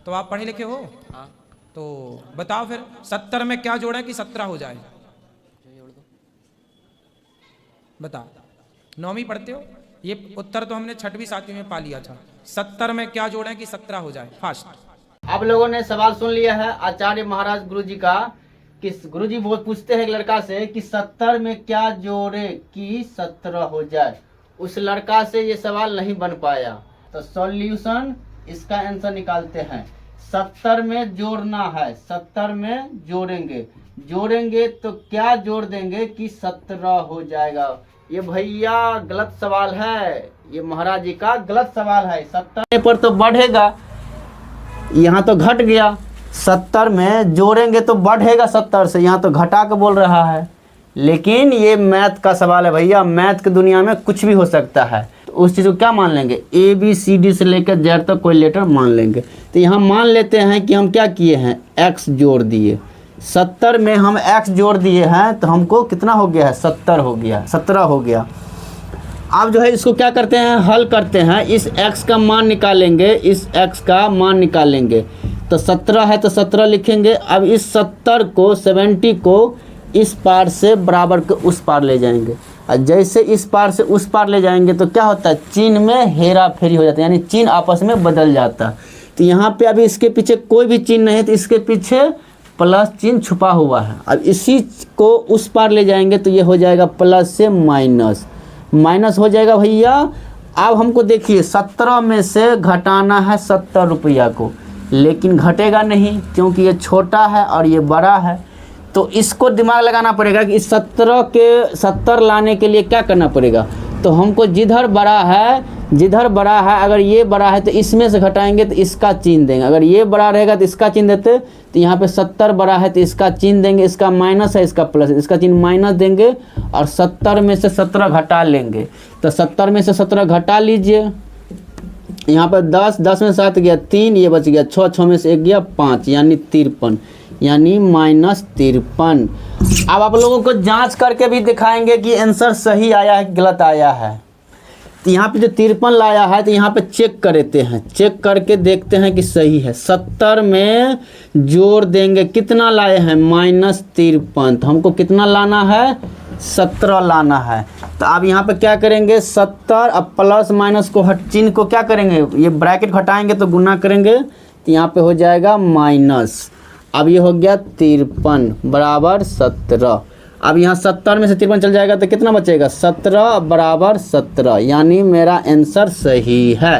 तो आप पढ़े लिखे हो? हाँ। तो बताओ फिर 70 में क्या जोड़ें कि 17 हो जाए? बताओ, 9वीं पढ़ते हो? ये उत्तर तो हमने 6वीं 7वीं में पा लिया था। 70 में क्या जोड़ें कि 17 हो जाए? फास्ट। आप लोगों ने सवाल सुन लिया है आचार्य महाराज गुरुजी का। किस गुरुजी वो पूछते हैं एक लड़का से कि 70 में क्या जोड़े कि 17 हो जाए। उस लड़का से ये सवाल नहीं बन पाया, तो सॉल्यूशन इसका आंसर निकालते हैं। 70 में जोड़ना है, 70 में जोड़ेंगे तो क्या जोड़ देंगे कि 17 हो जाएगा। ये भैया गलत सवाल है, ये महाराज जी का गलत सवाल है। 70 पर तो बढ़ेगा, यहाँ तो घट गया। 70 में जोड़ेंगे तो बढ़ेगा 70 से, यहाँ तो घटा के बोल रहा है। लेकिन ये मैथ का सवाल है भैया, मैथ की दुनिया में कुछ भी हो सकता है। तो उस चीज़ को क्या मान लेंगे? ABCD से लेकर Z तक कोई लेटर मान लेंगे। तो यहाँ मान लेते हैं कि हम क्या किए हैं, x जोड़ दिए। 70 में हम x जोड़ दिए हैं तो हमको कितना हो गया है? 70 हो गया, 17 हो गया। अब जो है इसको क्या करते हैं, हल करते हैं। इस x का मान निकालेंगे, इस x का मान निकालेंगे। तो 17 है तो 17 लिखेंगे। अब इस 70 को इस पार से बराबर के उस पार ले जाएंगे। और जैसे इस पार से उस पार ले जाएंगे तो क्या होता है, चिन्ह में हेरा फेरी हो जाता है, यानी चिन्ह आपस में बदल जाता है। तो यहाँ पे अभी इसके पीछे कोई भी चिन्ह नहीं है, तो इसके पीछे प्लस चिन्ह छुपा हुआ है। अब इसी को उस पार ले जाएंगे तो ये हो जाएगा प्लस से माइनस हो जाएगा भैया। अब हमको देखिए 17 में से घटाना है 70 रुपया को, लेकिन घटेगा नहीं क्योंकि ये छोटा है और ये बड़ा है। तो इसको दिमाग लगाना पड़ेगा कि इस 17 के 70 लाने के लिए क्या करना पड़ेगा। तो हमको जिधर बड़ा है, अगर ये बड़ा है तो इसमें से घटाएंगे तो इसका चिन्ह देंगे। अगर ये बड़ा रहेगा तो इसका चिन्ह देते। तो यहाँ पे 70 बड़ा है तो इसका चिन्ह देंगे, इसका माइनस है इसका प्लस है, इसका चिन्ह माइनस देंगे और 70 में से 17 घटा लेंगे। तो 70 में से 17 घटा लीजिए। यहाँ पर 10 में 7 गया 3, ये बच गया 6 में से 1 गया 5, यानी 53, यानी -53। अब आप लोगों को जांच करके भी दिखाएंगे कि आंसर सही आया है कि गलत आया है। तो यहाँ पे जो 53 लाया है तो यहाँ पे चेक करते हैं, चेक करके देखते हैं कि सही है। 70 में जोड़ देंगे, कितना लाए हैं, -53। तो हमको कितना लाना है, 17 लाना है। तो अब यहाँ पे क्या करेंगे, 70 अब प्लस माइनस को चिन्ह को क्या करेंगे, ये ब्रैकेट घटाएंगे तो गुना करेंगे तो यहाँ पे हो जाएगा माइनस। अब ये हो गया 53 बराबर 17। अब यहाँ 70 में से 53 चल जाएगा तो कितना बचेगा, 17 बराबर 17, यानी मेरा आंसर सही है।